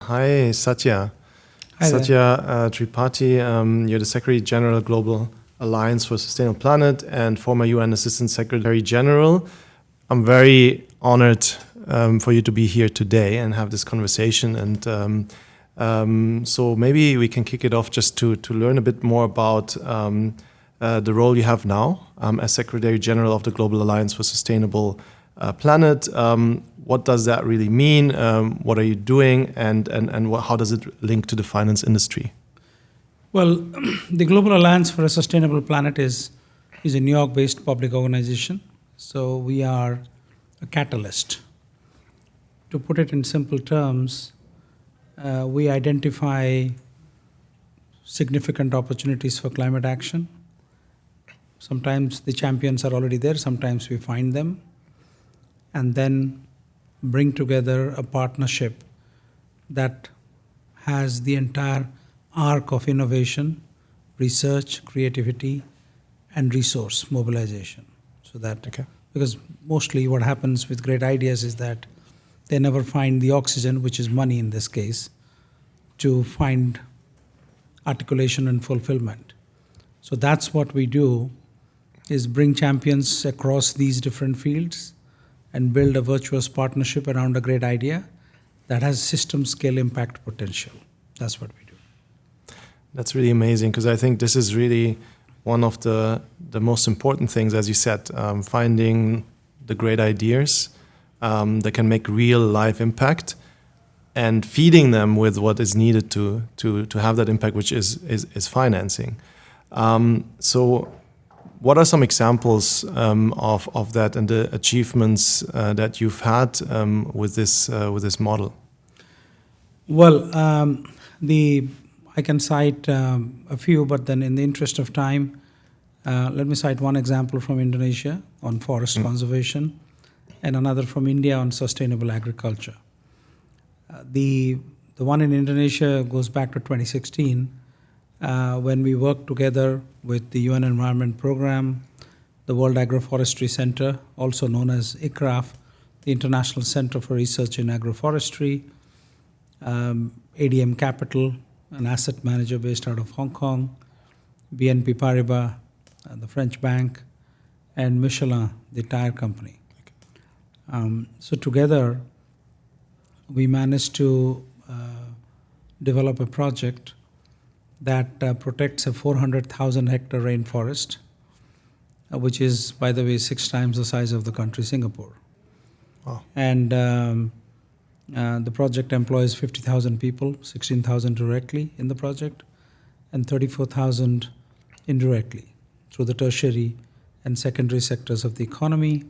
Hi, Satya. Hi there. Satya Tripathi, you're the Secretary General Global Alliance for a Sustainable Planet and former UN Assistant Secretary General. I'm very honored for you to be here today and have this conversation. And so maybe we can kick it off just to learn a bit more about the role you have now as Secretary General of the Global Alliance for a Sustainable Planet. What does that really mean? What are you doing, and how does it link to the finance industry? Well, the Global Alliance for a Sustainable Planet is a New York-based public organization. So we are a catalyst. To put it in simple terms, we identify significant opportunities for climate action. Sometimes the champions are already there, sometimes we find them, and then bring together a partnership that has the entire arc of innovation, research, creativity, and resource mobilization. So that, because mostly what happens with great ideas is that they never find the oxygen, which is money in this case, to find articulation and fulfillment. So that's what we do, is bring champions across these different fields and build a virtuous partnership around a great idea that has system scale impact potential. That's what we do. That's really amazing, because I think this is really one of the most important things, as you said, finding the great ideas that can make real life impact and feeding them with what is needed to have that impact, which is financing. So what are some examples of that and the achievements that you've had with this model? Well, I can cite a few, but then in the interest of time, let me cite one example from Indonesia on forest conservation and another from India on sustainable agriculture. The one in Indonesia goes back to 2016, when we worked together with the UN Environment Programme, the World Agroforestry Center, also known as ICRAF, the International Center for Research in Agroforestry, ADM Capital, an asset manager based out of Hong Kong, BNP Paribas, the French bank, and Michelin, the tire company. So together, we managed to develop a project that protects a 400,000 hectare rainforest, which is, by the way, 6 times the size of the country Singapore. Wow. And the project employs 50,000 people, 16,000 directly in the project, and 34,000 indirectly through the tertiary and secondary sectors of the economy.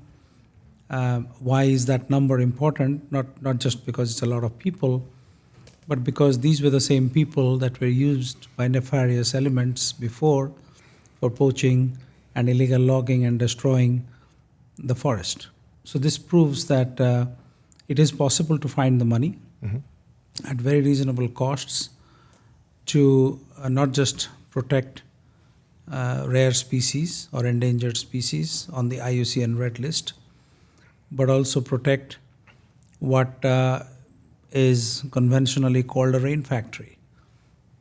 Why is that number important? Not just because it's a lot of people, but because these were the same people that were used by nefarious elements before for poaching and illegal logging and destroying the forest. So this proves that it is possible to find the money at very reasonable costs to not just protect rare species or endangered species on the IUCN Red List, but also protect what is conventionally called a rain factory.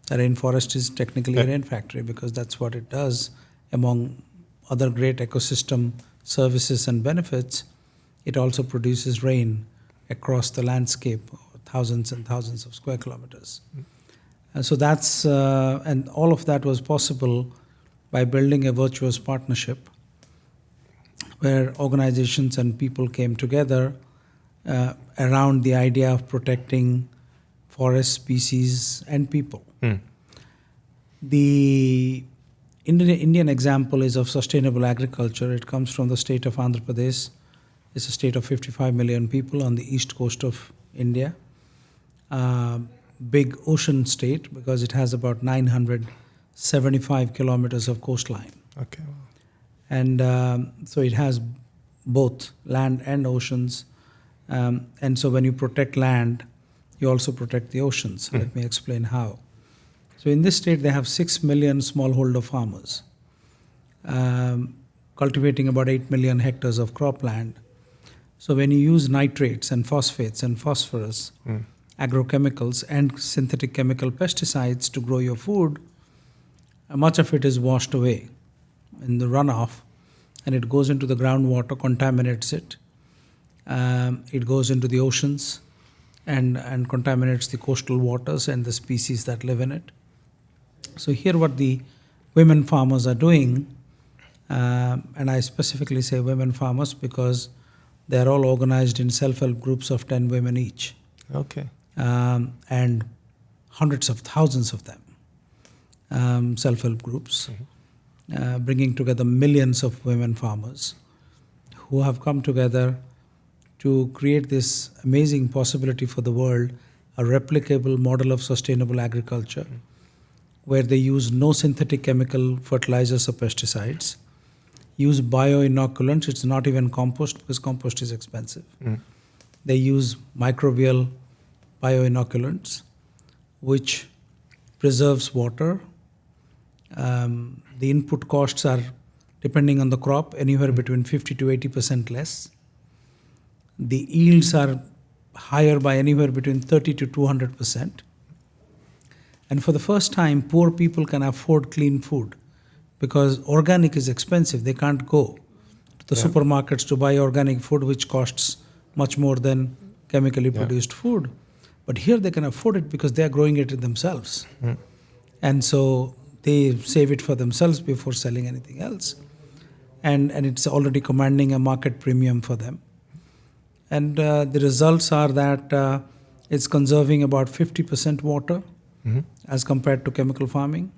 A rainforest is technically a rain factory because that's what it does. Among other great ecosystem services and benefits, it also produces rain across the landscape, thousands and thousands of square kilometers. And so that's, and all of that was possible by building a virtuous partnership where organizations and people came together around the idea of protecting forest species and people. The Indian example is of sustainable agriculture. It comes from the state of Andhra Pradesh. It's a state of 55 million people on the east coast of India. Big ocean state because it has about 975 kilometers of coastline. Okay. And so it has both land and oceans. And so when you protect land, you also protect the oceans. Let me explain how. So in this state, they have 6 million smallholder farmers, cultivating about 8 million hectares of cropland. So when you use nitrates and phosphates and phosphorus agrochemicals and synthetic chemical pesticides to grow your food, much of it is washed away in the runoff, and it goes into the groundwater, contaminates it. It goes into the oceans and contaminates the coastal waters and the species that live in it. So here what the women farmers are doing, and I specifically say women farmers because they are all organized in self-help groups of 10 women each. Okay. And hundreds of thousands of them, self-help groups, bringing together millions of women farmers who have come together to create this amazing possibility for the world, a replicable model of sustainable agriculture, where they use no synthetic chemical fertilizers or pesticides, use bioinoculants. It's not even compost because compost is expensive. They use microbial bioinoculants, which preserves water. The input costs are, depending on the crop, anywhere between 50 to 80% less. The yields are higher by anywhere between 30 to 200%. And for the first time, poor people can afford clean food because organic is expensive. They can't go to the supermarkets to buy organic food, which costs much more than chemically produced food. But here they can afford it because they are growing it themselves. And so they save it for themselves before selling anything else. And it's already commanding a market premium for them. And the results are that it's conserving about 50% water as compared to chemical farming.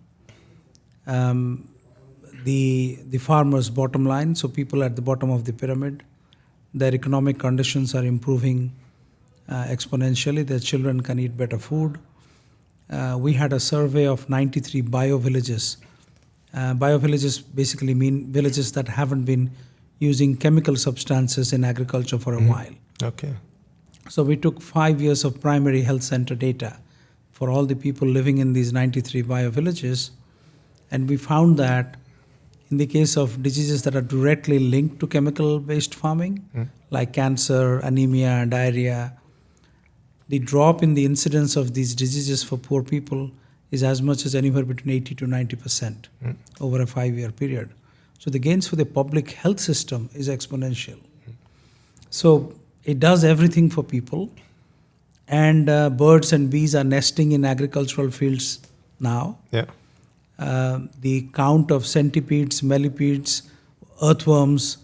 The farmer's bottom line, so people at the bottom of the pyramid, their economic conditions are improving exponentially. Their children can eat better food. We had a survey of 93 bio-villages. Bio-villages basically mean villages that haven't been using chemical substances in agriculture for a while. Okay. So we took 5 years of primary health center data for all the people living in these 93 bio-villages, and we found that in the case of diseases that are directly linked to chemical-based farming, like cancer, anemia, diarrhea, the drop in the incidence of these diseases for poor people is as much as anywhere between 80 to 90% over a 5-year period. So the gains for the public health system is exponential. So it does everything for people, and birds and bees are nesting in agricultural fields now. The count of centipedes, millipedes, earthworms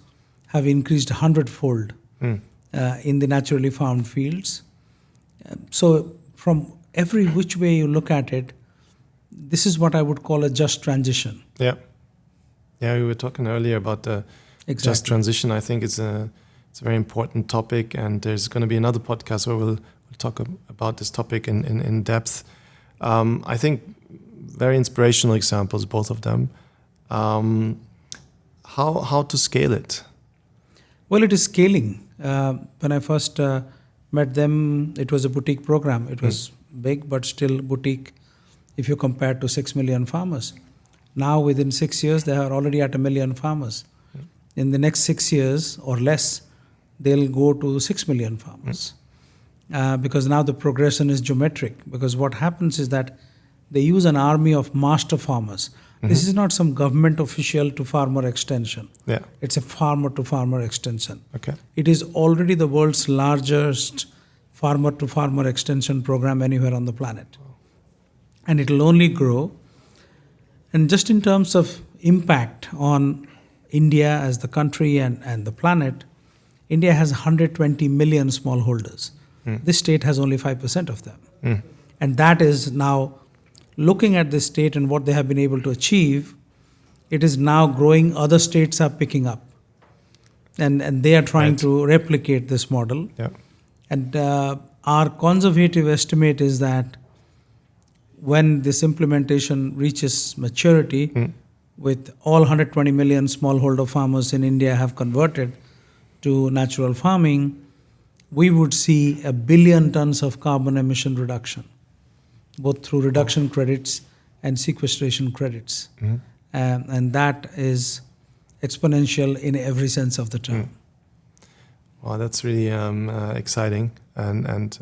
have increased 100-fold in the naturally found fields. So from every which way you look at it, this is what I would call a just transition. Yeah, we were talking earlier about the just transition. I think it's a very important topic, and there's going to be another podcast where we'll talk about this topic in depth. I think very inspirational examples, both of them. How to scale it? Well, it is scaling. When I first met them, it was a boutique program. It was big, but still boutique if you compare to 6 million farmers. Now, within 6 years, they are already at 1 million farmers. In the next 6 years or less, they'll go to 6 million farmers. Because now the progression is geometric. Because what happens is that they use an army of master farmers. This is not some government official to farmer extension. It's a farmer to farmer extension. It is already the world's largest farmer to farmer extension program anywhere on the planet. And it will only grow. And just in terms of impact on India as the country and the planet, India has 120 million smallholders. This state has only 5% of them. And that is now, looking at this state and what they have been able to achieve, it is now growing. Other states are picking up. And they are trying to replicate this model. And our conservative estimate is that when this implementation reaches maturity, with all 120 million smallholder farmers in India have converted to natural farming, we would see 1 billion tons of carbon emission reduction, both through reduction credits and sequestration credits. And that is exponential in every sense of the term. Wow, that's really exciting, and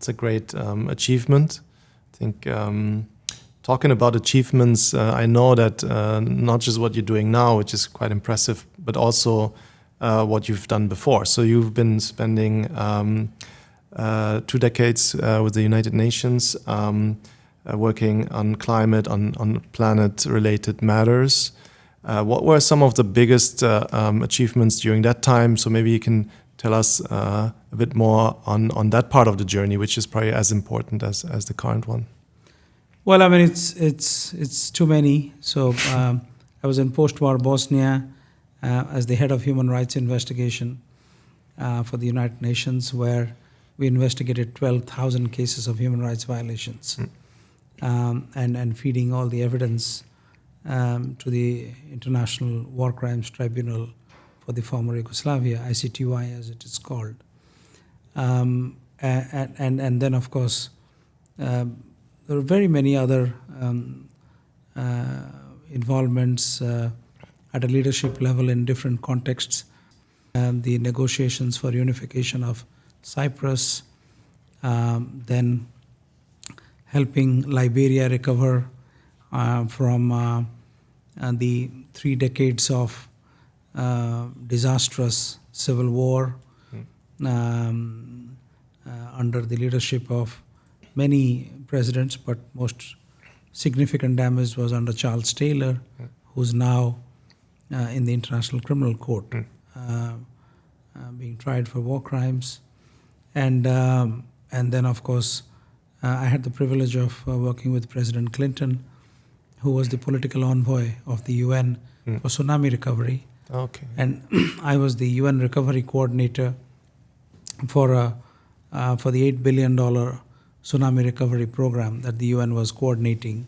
That's a great achievement. I think talking about achievements, I know that not just what you're doing now, which is quite impressive, but also what you've done before. So you've been spending 2 decades with the United Nations, working on climate, on planet-related matters. What were some of the biggest achievements during that time? So maybe you can tell us a bit more on that part of the journey, which is probably as important as the current one. Well, I mean, it's too many. So I was in post-war Bosnia as the head of human rights investigation for the United Nations, where we investigated 12,000 cases of human rights violations, and feeding all the evidence to the International War Crimes Tribunal for the former Yugoslavia, ICTY as it is called. And then, of course, there are very many other involvements at a leadership level in different contexts. The negotiations for unification of Cyprus, then helping Liberia recover from the 3 decades of disastrous civil war under the leadership of many presidents, but most significant damage was under Charles Taylor, who's now in the International Criminal Court, being tried for war crimes. And then, of course, I had the privilege of working with President Clinton, who was the political envoy of the UN for tsunami recovery. Okay. And I was the UN recovery coordinator for the $8 billion tsunami recovery program that the UN was coordinating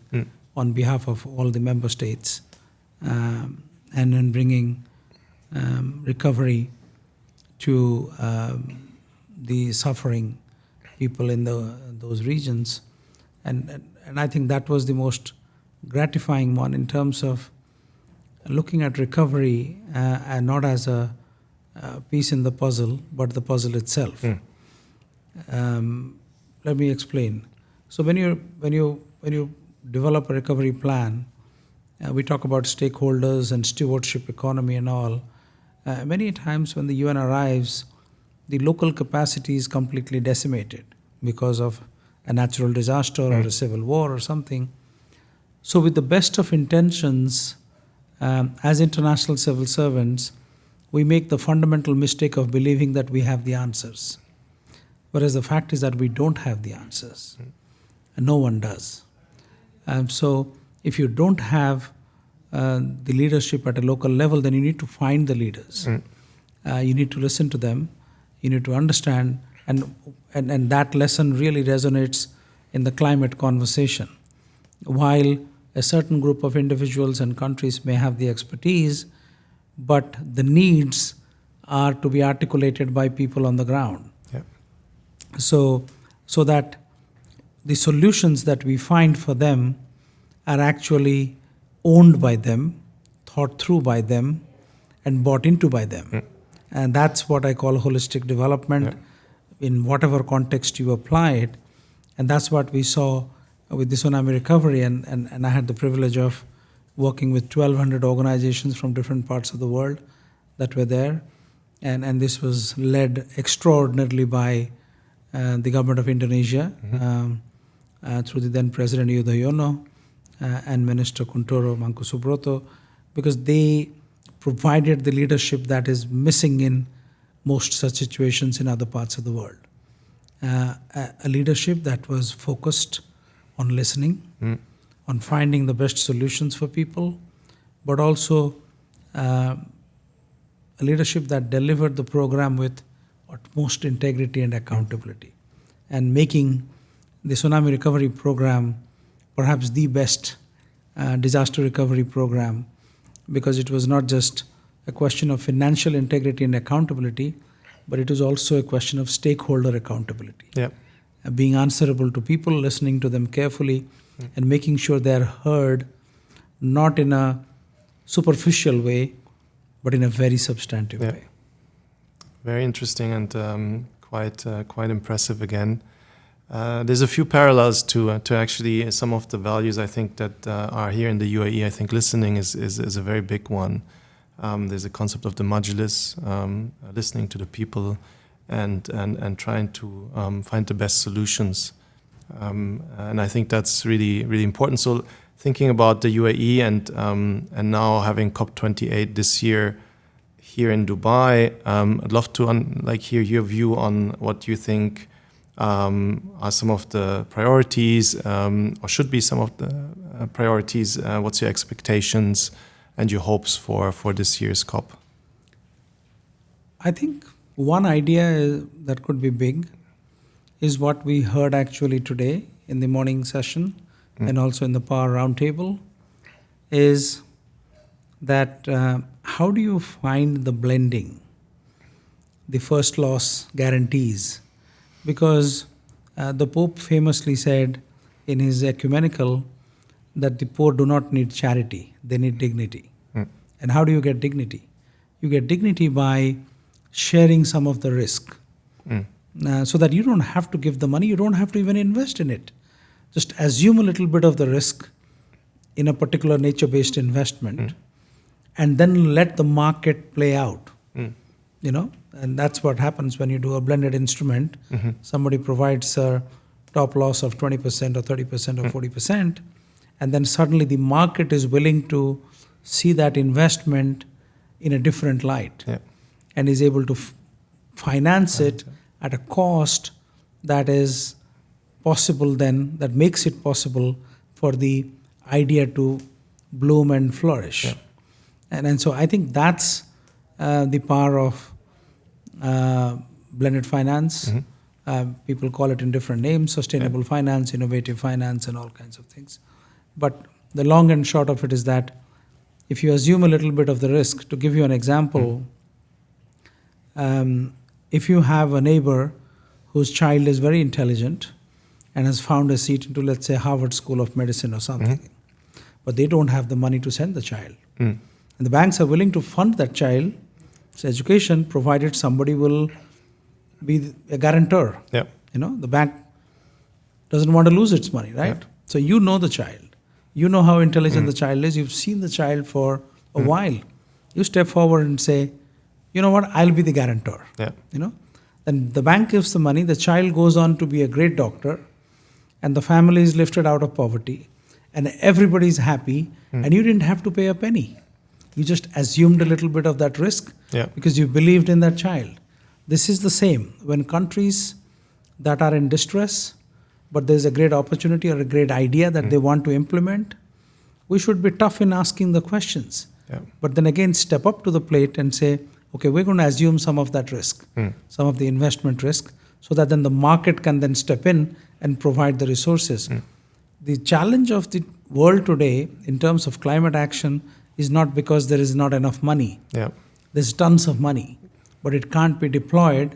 on behalf of all the member states, and in bringing recovery to the suffering people in those regions. And I think that was the most gratifying one in terms of looking at recovery and not as a piece in the puzzle, but the puzzle itself. Let me explain. So when you develop a recovery plan, we talk about stakeholders and stewardship economy and all. Many times when the UN arrives, the local capacity is completely decimated because of a natural disaster or a civil war or something. So with the best of intentions, as international civil servants, we make the fundamental mistake of believing that we have the answers. Whereas the fact is that we don't have the answers. And no one does. So if you don't have the leadership at a local level, then you need to find the leaders. You need to listen to them. You need to understand. And that lesson really resonates in the climate conversation. While a certain group of individuals and countries may have the expertise, but the needs are to be articulated by people on the ground. So that the solutions that we find for them are actually owned by them, thought through by them, and bought into by them. And that's what I call holistic development in whatever context you apply it. And that's what we saw with the tsunami recovery. And I had the privilege of working with 1,200 organizations from different parts of the world that were there. And this was led extraordinarily by the government of Indonesia, through the then President Yudhoyono and Minister Kuntoro Mangkusubroto, because they provided the leadership that is missing in most such situations in other parts of the world. A leadership that was focused on listening, on finding the best solutions for people, but also a leadership that delivered the program with utmost integrity and accountability, and making the tsunami recovery program perhaps the best disaster recovery program, because it was not just a question of financial integrity and accountability, but it was also a question of stakeholder accountability. Being answerable to people, listening to them carefully, and making sure they're heard, not in a superficial way, but in a very substantive way. Very interesting and quite impressive again. There's a few parallels to actually some of the values I think that are here in the UAE. I think listening is a very big one. There's a concept of the majlis, listening to the people and trying to find the best solutions. And I think that's really, really important. So thinking about the UAE and now having COP28 this year here in Dubai, I'd love to hear your view on what you think are some of the priorities, or should be some of the priorities. What's your expectations and your hopes for this year's COP? I think one idea that could be big is what we heard actually today in the morning session and also in the Power Roundtable, is that how do you find the blending, the first loss guarantees? Because the Pope famously said in his ecumenical that the poor do not need charity, they need dignity. And how do you get dignity? You get dignity by sharing some of the risk. So that you don't have to give the money, you don't have to even invest in it. Just assume a little bit of the risk in a particular nature-based investment and then let the market play out. And that's what happens when you do a blended instrument. Somebody provides a top loss of 20% or 30% or 40%, and then suddenly the market is willing to see that investment in a different light and is able to finance it at a cost that is possible then, that makes it possible for the idea to bloom and flourish. And so I think that's the power of blended finance. People call it in different names: sustainable finance, innovative finance, and all kinds of things. But the long and short of it is that if you assume a little bit of the risk, to give you an example, if you have a neighbor whose child is very intelligent and has found a seat into, let's say, Harvard School of Medicine or something, but they don't have the money to send the child. And the banks are willing to fund that child's education provided somebody will be a guarantor. The bank doesn't want to lose its money, right? So you know the child. You know how intelligent the child is. You've seen the child for a while. You step forward and say, you know what, I'll be the guarantor. Then the bank gives the money, the child goes on to be a great doctor, and the family is lifted out of poverty, and everybody's happy, and you didn't have to pay a penny. You just assumed a little bit of that risk because you believed in that child. This is the same. When countries that are in distress, but there's a great opportunity or a great idea that they want to implement, we should be tough in asking the questions. But then again, step up to the plate and say, okay, we're going to assume some of that risk, some of the investment risk, so that then the market can then step in and provide the resources. The challenge of the world today in terms of climate action is not because there is not enough money. There's tons of money, but it can't be deployed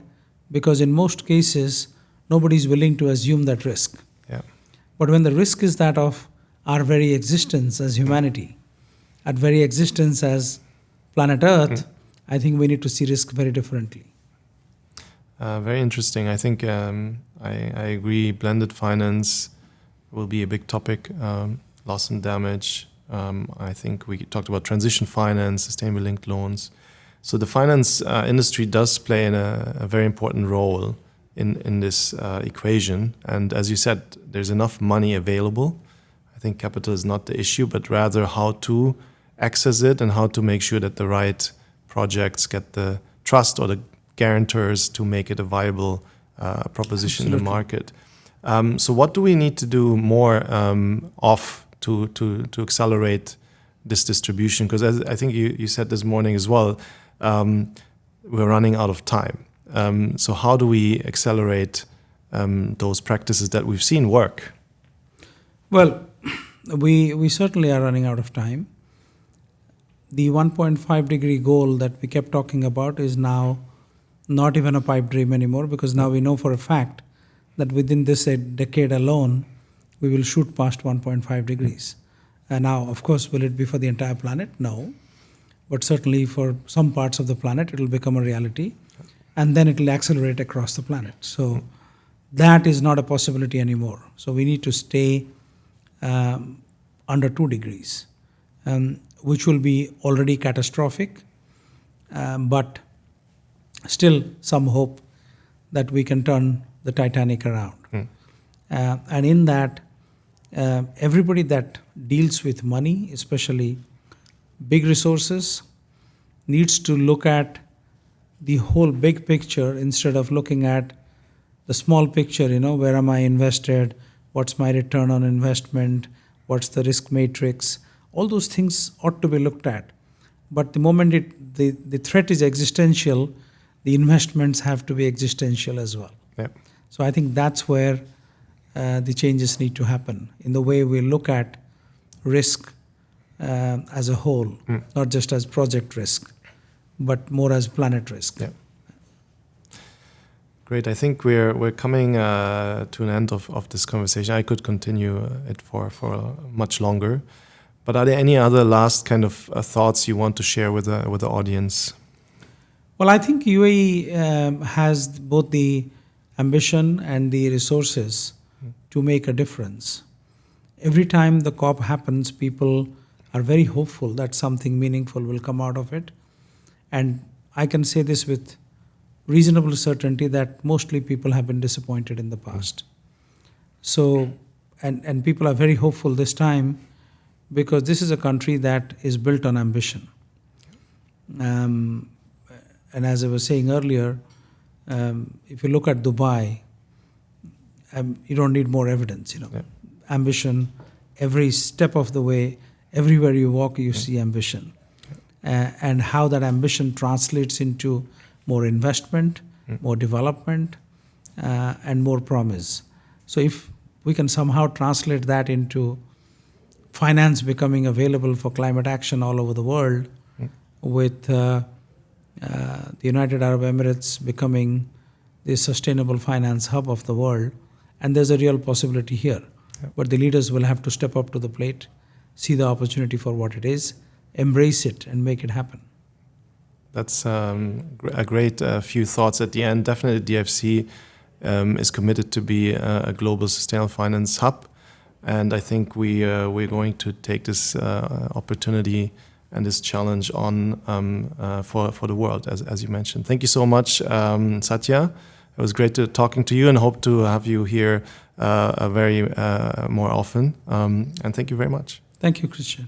because in most cases, nobody's willing to assume that risk. But when the risk is that of our very existence as humanity, our very existence as planet Earth, I think we need to see risk very differently. Very interesting. I think I agree. Blended finance will be a big topic. Loss and damage. I think we talked about transition finance, sustainable linked loans. So the finance industry does play a very important role in this equation. And as you said, there's enough money available. I think capital is not the issue, but rather how to access it and how to make sure that the right projects get the trust or the guarantors to make it a viable proposition in the market. So what do we need to do more to accelerate this distribution? Because as I think you said this morning as well, we're running out of time. So how do we accelerate those practices that we've seen work? Well, we certainly are running out of time. The 1.5 degree goal that we kept talking about is now not even a pipe dream anymore, because now we know for a fact that within this decade alone, we will shoot past 1.5 degrees. And now, of course, will it be for the entire planet? No. But certainly for some parts of the planet, it will become a reality. And then it will accelerate across the planet. So that is not a possibility anymore. So we need to stay under 2 degrees, which will be already catastrophic, but still some hope that we can turn the Titanic around. And in that, everybody that deals with money, especially big resources, needs to look at the whole big picture instead of looking at the small picture, where am I invested, what's my return on investment, what's the risk matrix. All those things ought to be looked at. But the moment the threat is existential, the investments have to be existential as well. Yeah. So I think that's where the changes need to happen in the way we look at risk as a whole, not just as project risk, but more as planet risk. Yeah. Great. I think we're coming to an end of this conversation. I could continue it for much longer. But are there any other last kind of thoughts you want to share with the audience? Well, I think UAE has both the ambition and the resources to make a difference. Every time the COP happens, people are very hopeful that something meaningful will come out of it. And I can say this with reasonable certainty that mostly people have been disappointed in the past. So, and people are very hopeful this time because this is a country that is built on ambition. And as I was saying earlier, if you look at Dubai, you don't need more evidence, Yeah. Ambition, every step of the way, everywhere you walk, you see ambition. And how that ambition translates into more investment, more development, and more promise. So if we can somehow translate that into finance becoming available for climate action all over the world, with the United Arab Emirates becoming the sustainable finance hub of the world, and there's a real possibility here. Yeah. But the leaders will have to step up to the plate, see the opportunity for what it is, embrace it, and make it happen. That's a great few thoughts at the end. Definitely DIFC is committed to be a global sustainable finance hub. And I think we're going to take this opportunity and this challenge on for the world, as you mentioned. Thank you so much, Satya. It was great talking to you, and hope to have you here more often. And thank you very much. Thank you, Christian.